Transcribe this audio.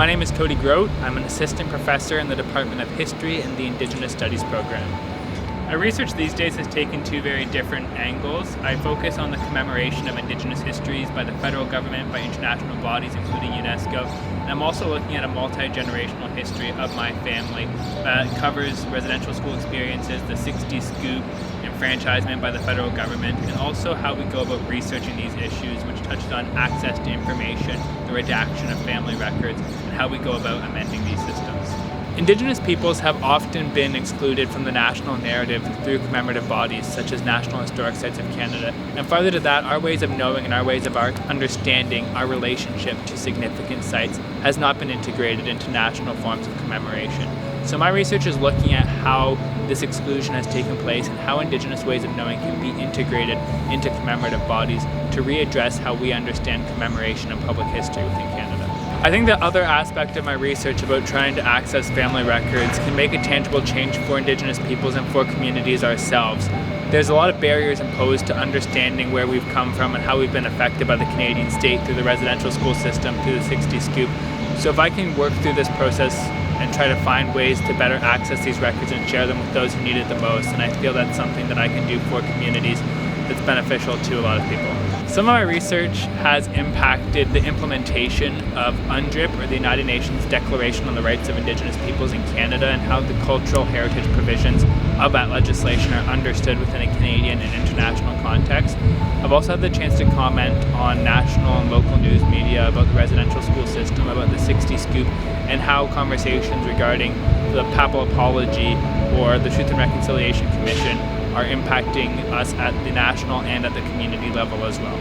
My name is Cody Grote. I'm an assistant professor in the Department of History and the Indigenous Studies program. My research these days has taken two very different angles. I focus on the commemoration of Indigenous histories by the federal government, by international bodies including UNESCO, and I'm also looking at a multi-generational history of my family that covers residential school experiences, the 60 Scoop, enfranchisement by the federal government, and also how we go about researching these issues, which touches on access to information, the redaction of family records, and how we go about amending these systems. Indigenous peoples have often been excluded from the national narrative through commemorative bodies such as National Historic Sites of Canada, and further to that, our ways of knowing and our ways of understanding our relationship to significant sites has not been integrated into national forms of commemoration. So my research is looking at how this exclusion has taken place and how Indigenous ways of knowing can be integrated into commemorative bodies to readdress how we understand commemoration and public history within Canada. I think the other aspect of my research about trying to access family records can make a tangible change for Indigenous peoples and for communities ourselves. There's a lot of barriers imposed to understanding where we've come from and how we've been affected by the Canadian state through the residential school system, through the 60 Scoop. So if I can work through this process and try to find ways to better access these records and share them with those who need it the most, and I feel that's something that I can do for communities that's beneficial to a lot of people. Some of my research has impacted the implementation of UNDRIP, or the United Nations Declaration on the Rights of Indigenous Peoples in Canada, and how the cultural heritage provisions of that legislation are understood within a Canadian and international context. I've also had the chance to comment on national and local news media about the residential school system, about the 60 Scoop, and how conversations regarding the Papal Apology or the Truth and Reconciliation Commission are impacting us at the national and at the community level as well.